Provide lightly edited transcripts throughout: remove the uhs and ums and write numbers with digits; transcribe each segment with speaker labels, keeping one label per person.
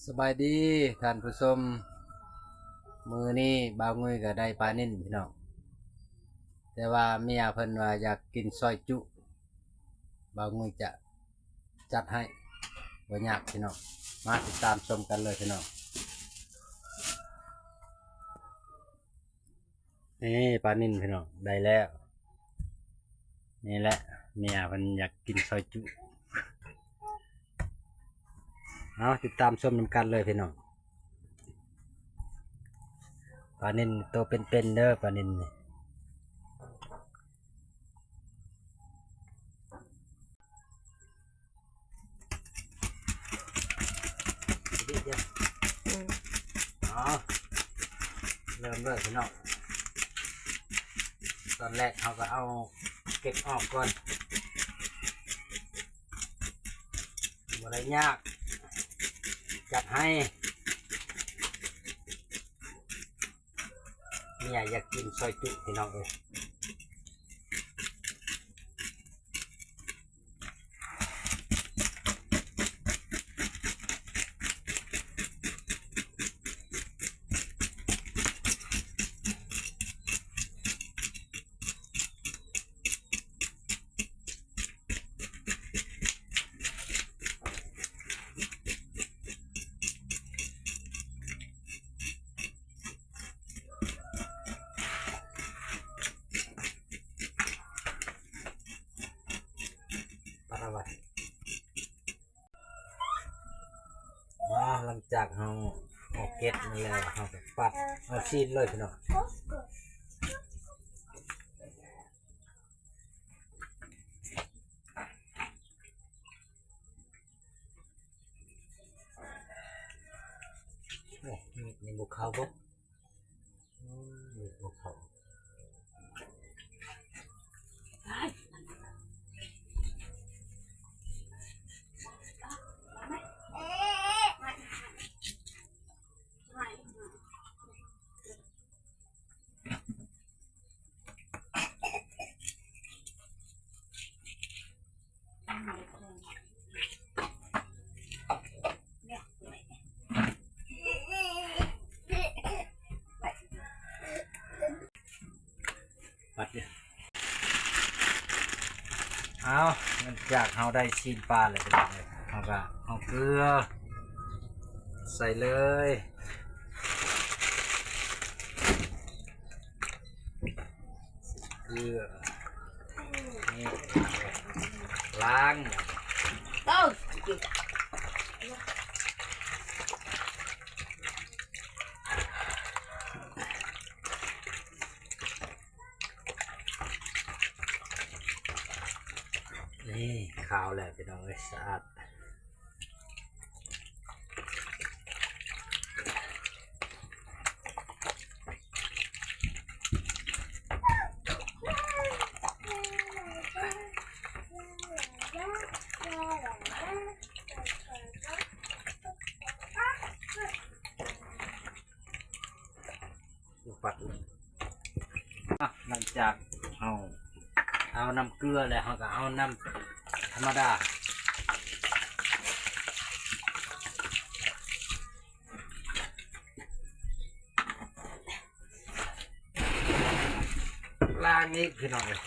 Speaker 1: สบายดีท่านผู้ชมมือนี้บ่าวงุยก็ได้ปลานิ่นพี่น้องแต่ว่าเมียเพิ่นว่าอยากกินซอยจุบ่าวงุยจะจัดให้บ่ยากพี่น้องมาติดตามชมกันเลยพี่น้องนี่ปลานิ่นพี่น้องได้แล้วนี่แหละเมียเพิ่นอยากกินซอยจุเอาติดตามชมนำกันเลยพี่น้องปลานิ่นตัวเป็นๆเด้อปลานิ่นนี่เอาเริ่มเลยพี่น้องตอนแรกเขาก็เอาเก็บออกก่อนอะไรยากจัดให้เมียอยากกินซอยจุพี่น้องเลยปลาวัดหลังจากเราออกเก็บมาแล้วเราก็ปัดเอาซีนเลยพี่น้องมีบุกเขาปุ๊บมีบุกเขาปัดเนี่ยเอาหลังจากเราได้ซีนปลาเลยพี่น้องเลยเราก็เอาเกลือใส่เลยเกลือนี่ล้างนี่ขาวแล้วพี่น้องเลยสะอาดปัดเลยหลังจากเอาน้ำเกลือแล้วเราก็เอาน้ำธรรมดาล้างนี้พี่น้องเลย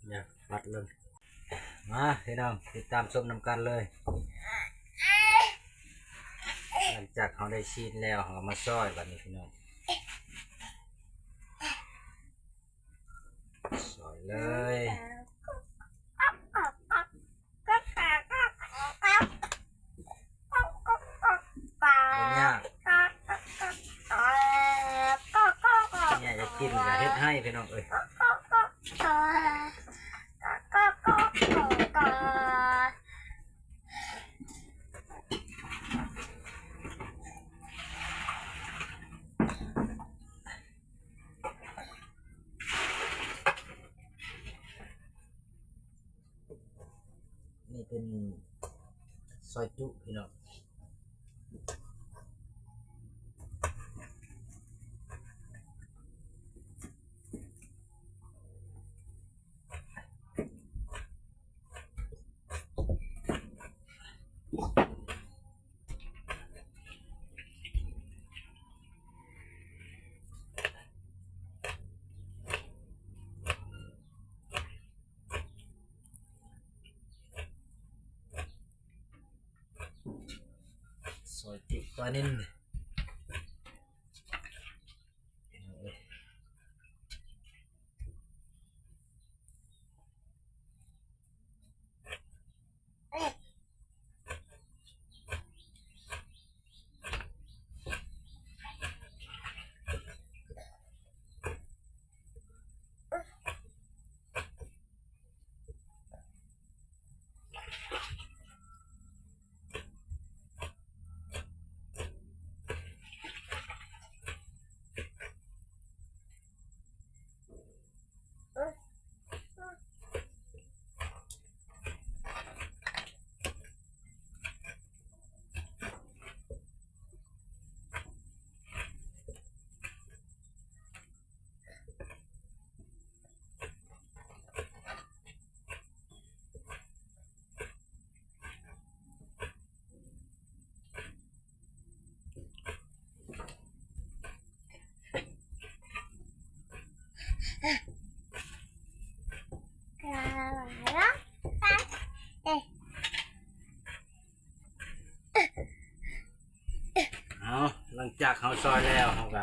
Speaker 1: เนี่ยปัดเลยมาพี่น้องติดตามชมนำกันเลยหลังจากเขาได้ชีนแล้วเขามาซอยแบบนี้พี่น้องซอยเลยเนี่ยเนี่ยจะกินจะเฮ็ดให้พี่น้องเอ้ย นี่เป็นซอยจุพี่น้องซอยจุปลานิ่นเอาหลังจากเขาซอยแล้วเขาก็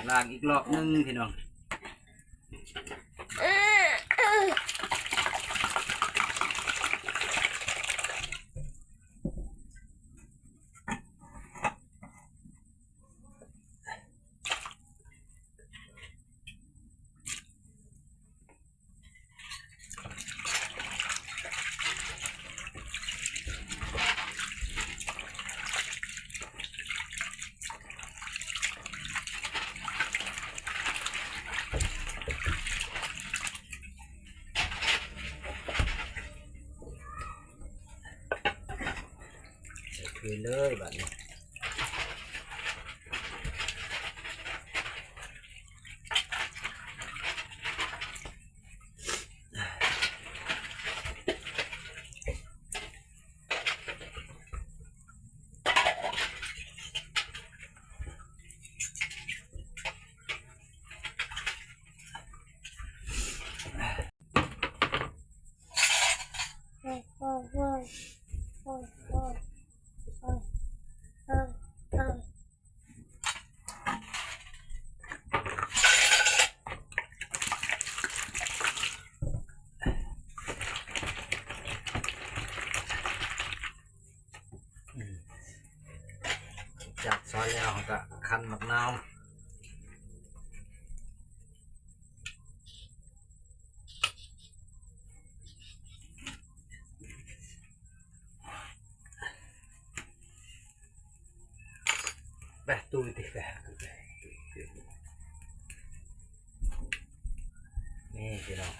Speaker 1: ล้างอีกรอบนึงพี่น้องคืนเลยแบบนี้จากซอยแล้วเขาก็คั้นมะนาวแบบตู้ติแบบนี่พี่น้อง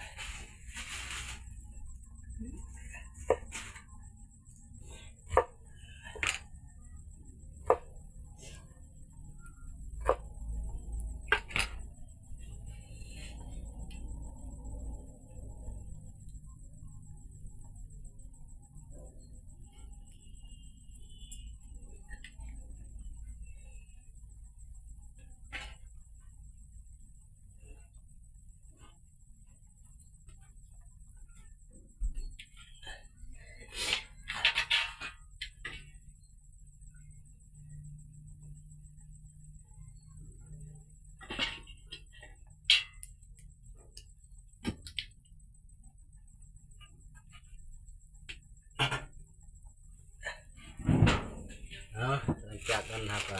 Speaker 1: หลังจากนั้นครับก็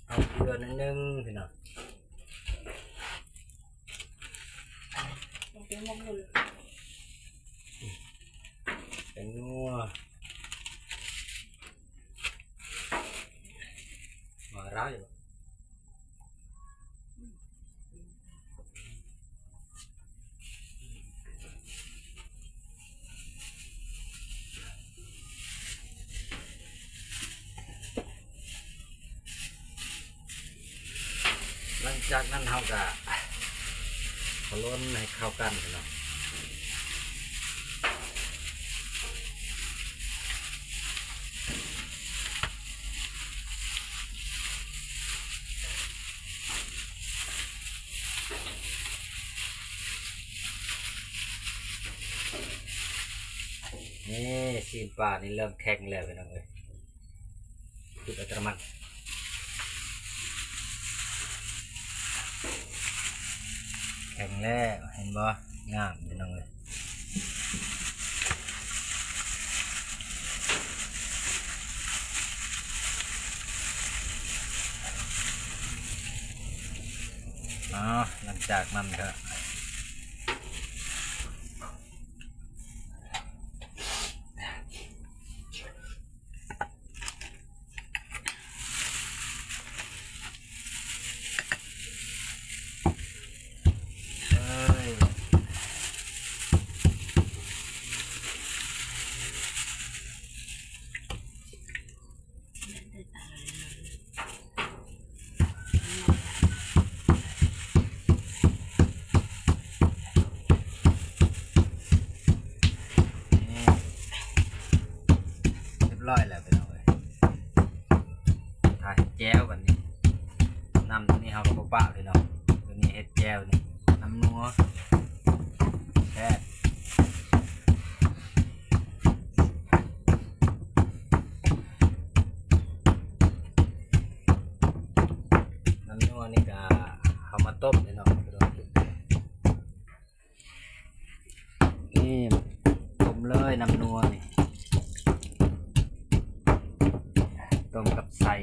Speaker 1: เอาเกลือนิดนึงพี่น้องเป็นนัวมาร้าย จากนั้นเราก็ล้นให้เข้ากันพี่น้องนี่ซีนปลานี่เริ่มแข็งแล้วพี่น้องเอ้ยจุดอัตโนมัติแข็งแล้วเห็นบ่งามพี่น้องเอ้ยหลังจากนั้นก็ร้อยแล้วไปเอาเลยถ่ายแก้วกันนี่น้ำตัวนี้เขาก็ปะเลยเนาะตัวนี้เห็ดแก้วนี่น้ำนัวแค่น้ำนัวนี่ก็เอามาต้มเลยเนาะนี่ต้มเลยน้ำนัวนี่ต้มกับไส้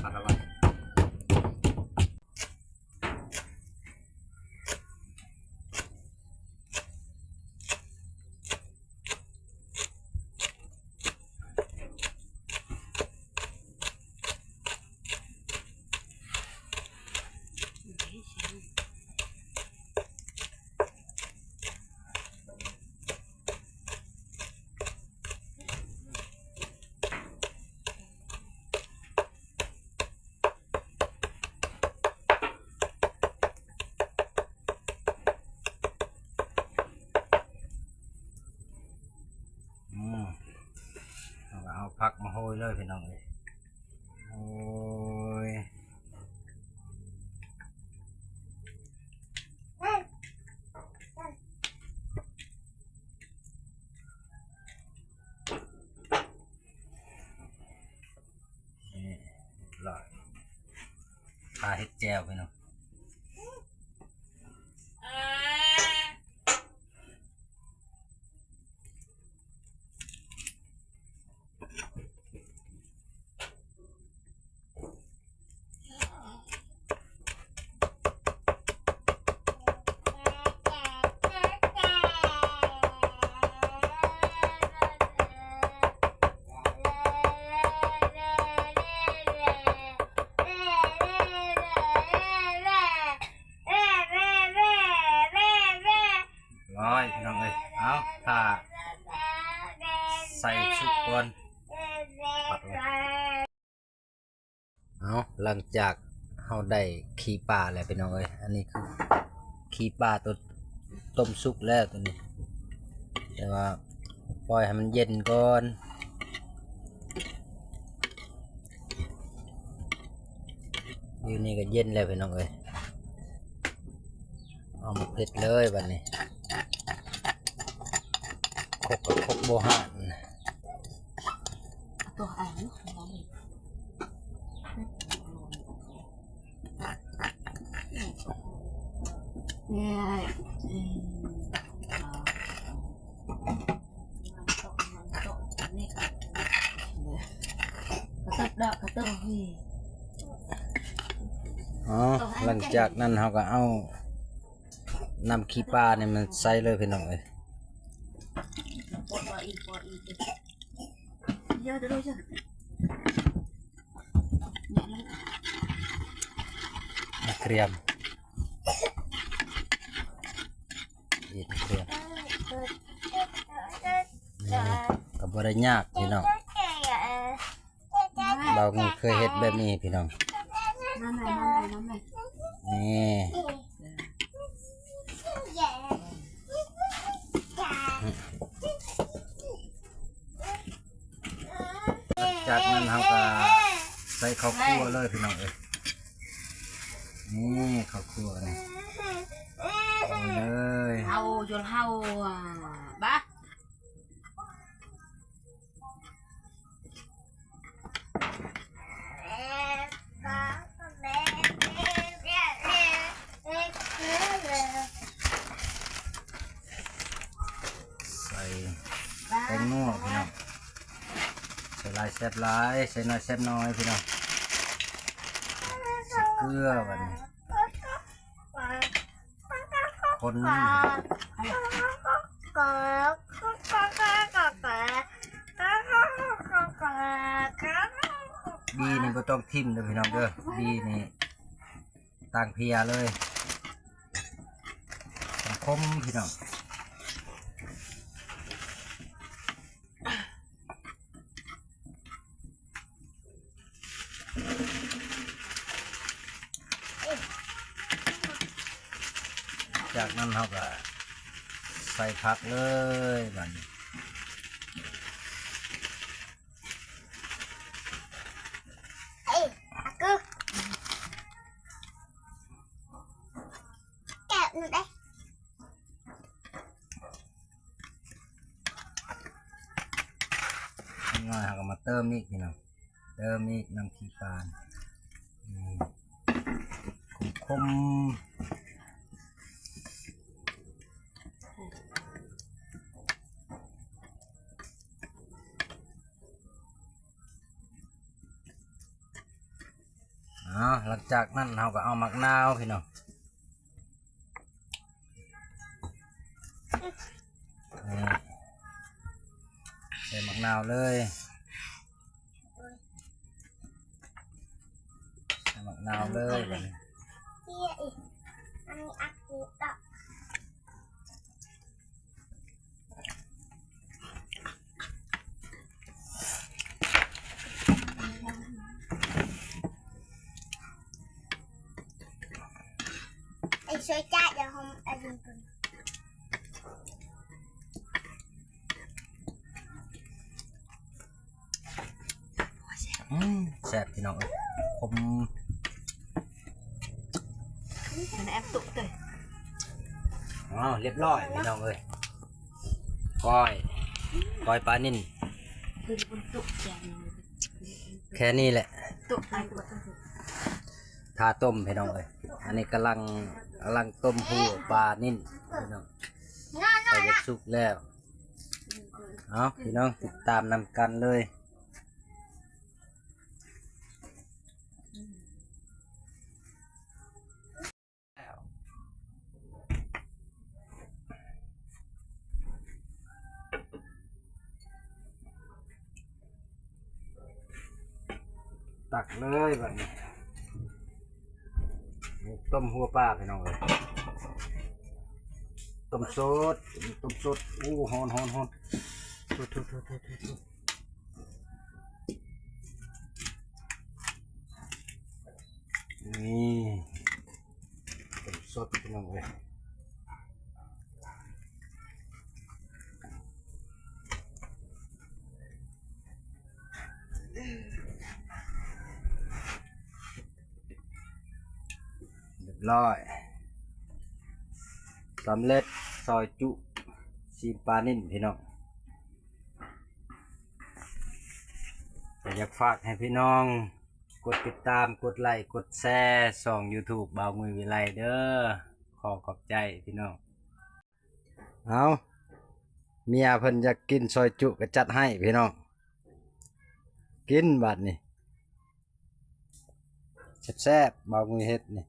Speaker 1: อะไรวะเอาผักมาโรยเลยพี่น้องเลยโอ้ยนี่ลอยปลาเห็ดแจ่วพี่น้องร้อยพี่น้องเลยเอาถ้าใส่ชุบก่อนปัดเลยเอาหลังจากเราได้ขี้ปลาแล้วพี่น้องเลยอันนี้คือขี้ปลาตัวต้มสุกแล้วตัวนี้แต่ว่าปล่อยให้มันเย็นก่อนอยู่นี่ก็เย็นแล้วพี่น้องเลยเอามาเผ็ดเลยบัดนี้คกกับคกโบหาน
Speaker 2: ตัวอ่านเนี่ย
Speaker 1: หลังจากนั้นเราก็เอานำขี้ปลาเนี่ยมันใส่เลยพี่น้องเลยเกรียมกับบริยากพี่น้อง เราเคยเฮ็ดแบบนี้พี่น้อง
Speaker 2: น้ำไหน
Speaker 1: นี่จากนั้นเราก็ใส่ข้าวคั่วเลยพี่น้องเอ้ยนี่ข้าวคั่วนี่เอาเลย
Speaker 2: เอาจนเฮาบ้า
Speaker 1: ใส่แป้งนัวพี่น้องใส่หลายแซ่บหลายใส่น้อยแซ่บน้อยพี่น้องใส่เกลือบัดนี้คนบีนี่ก็ต้องทิ่มเลยพี่น้องเด้อบีนี่ต่างเพียเลยคมพี่น้องจากนั้นเราก็ใส่ผักเลยบัดนี้ง่ายเราก็มาเติมอีกพี่น้องเติมอีกน้ำขี้ปลาคมหลังจากนั้นเราก็เอามะนาวพี่น้องนี่ใส่มะนาวเลยใส่มะนาวเลยแบบนี้
Speaker 3: ช่วยจ่ายเดี๋ยวผมเอาดินปืน
Speaker 1: แซ่บพี่น้องเอ้ยผม
Speaker 2: มันแอบตุกเลย
Speaker 1: เรียบร้อยพี่น้องเอ้ยก้อยปลานิ่น
Speaker 2: คือคนตุกแกง
Speaker 1: แค่นี้แหละ
Speaker 2: ตุกอะไรก็ต้อง
Speaker 1: ทาต้มพี่น้องเอ้ยอันนี้กำลังต้มหูปลานิ่นพี่น้องใส่จะสุกแล้วเอาพี่น้องติดตามนำกันเลยตักเลยแบบนี้ต้มหัวปลาพี่น้องเลยต้มสดอู้หอนทุนี่ต้มสดพี่น้องเลยเรียบร้อยสำเร็จซอยจุซีนปลานิ่นพี่น้องอยากฝากให้พี่น้องกดติดตามกดไลค์กดแชร์ช่อง YouTube บ่าวมือวิไลเด้อขอบใจพี่น้องเอาเมียเพิ่นอยากกินซอยจุก็จัดให้พี่น้องกินบัดนี่แซ่บๆบ่าวมือเฮ็ดนี่